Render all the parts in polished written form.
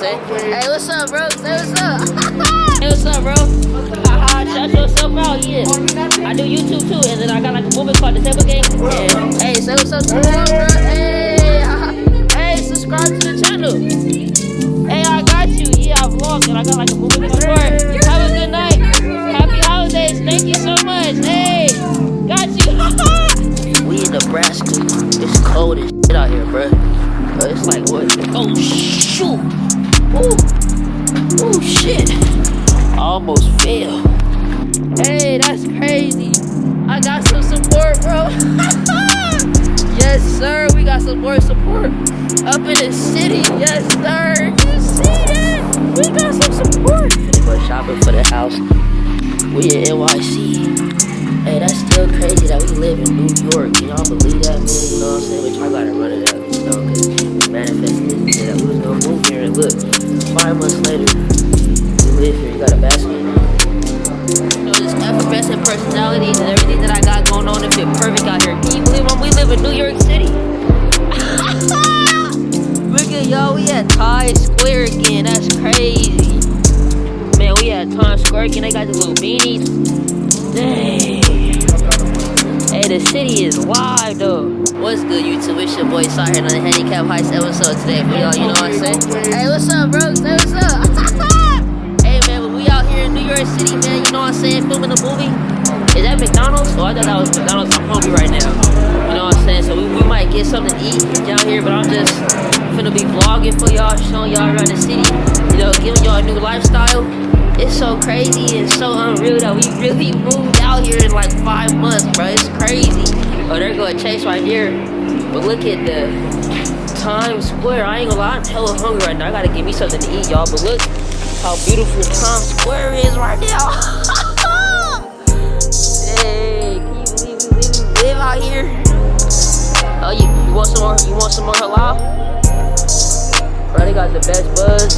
saying? Hey, what's up, bro? Say what's up. Hey, what's up, bro? Haha, shout yourself out, yeah. I do YouTube too, and then I got like a movement called The Table Game. And hey, say what's up to the world, bro. Hey, hey, subscribe to the channel. Hey, I got you. Yeah, I vlog, and I got like a movement before. Have a good night. Happy holidays. Thank you so much. Hey, got you. We in Nebraska. It's cold as shit out here, bro. It's like what? Oh shoot! Ooh, shit! Almost fell. Hey, that's crazy. I got some support, bro. Yes, sir. We got some more support up in the city. Yes, sir. You see that? We got some support. Finna go shopping for the house. We in NYC. Hey, that's still crazy that we live in New York. Can y'all believe that, man? You know what I'm saying? But y'all gotta run it up, you know, because we manifested this that we was gonna move here. And look, 5 months later, we live here. You got a basket. You know, this effervescent personalities and everything that I got going on, it fit perfect out here. Can you believe we live in New York City? Look at y'all, we at Times Square again. That's crazy. Man, we at Times Square again. They got these little beanies. Dang. Hey, the city is live though. What's good, YouTube? It's your boy Sai here on the Handicap Heist episode today for y'all. You know what I'm saying? Hey, what's up, bro? Say what's up. Hey, man, when we out here in New York City, man, you know what I'm saying? Filming a movie. Is that McDonald's? Oh, I thought that was McDonald's. I'm hungry right now. You know what I'm saying? So we might get something to eat down here, but I'm just finna be vlogging for y'all, showing y'all around the city. You know, giving y'all a new lifestyle. It's so crazy and so unreal that we really moved out here in like 5 months, bro. It's crazy. Oh, they're going Chase right here. But look at the Times Square. I ain't gonna lie, I'm hella hungry right now. I gotta give me something to eat, y'all. But look how beautiful Times Square is right now. Hey, can you believe we live out here? Oh, you want some more? You want some more halal? Bro, they got the best buds.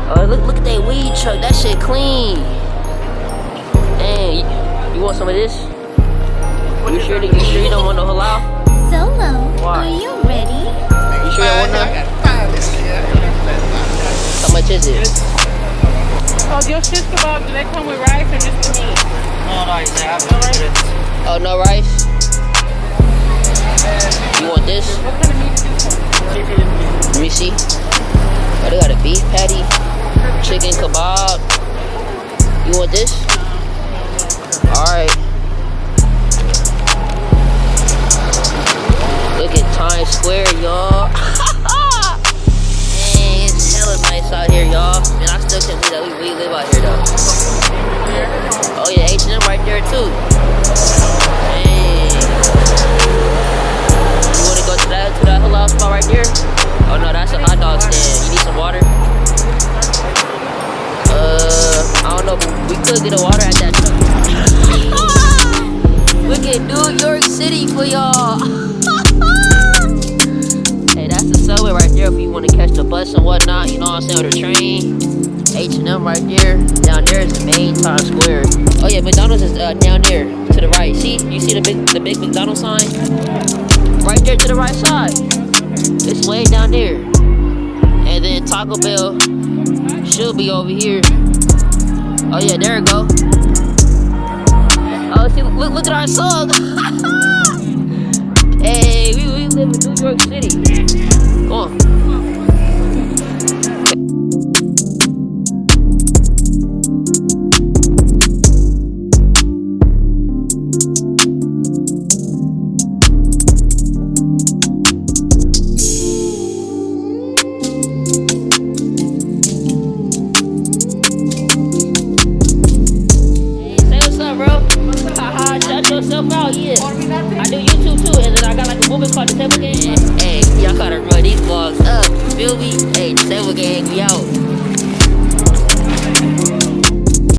Oh, look at that weed truck. That shit clean. Dang, you want some of this? You sure you don't want no halal? Solo, Why? are you ready? You sure you don't want none? How much is it? Oh, your shish kebab, do they come with rice or just the meat? No rice, I have no rice. Oh, no rice? You want this? What kind of meat is this? Let me see. Oh, they got a beef patty, chicken kebab. You want this? Alright. Look at Times Square, y'all. Dang, it's hella nice out here, y'all. Man, I still can't believe that we live out here, though. Oh, yeah, H&M right there, too. Dang. You want to go to that halal spot right there? Oh, no, that's a hot dog stand. You need some water? I don't know, but we could get a water at that truck. Look at New York City for y'all. Hey, that's the subway right there if you want to catch the bus and whatnot, you know what I'm saying, or the train. H&M right there. Down there is the main Times Square. Oh yeah, McDonald's is down there to the right. See, you see the big McDonald's sign? Right there to the right side. It's way down there. And then Taco Bell should be over here. Oh yeah, there it go. Oh, see, look at our song. Hey, we live in New York City. Come on.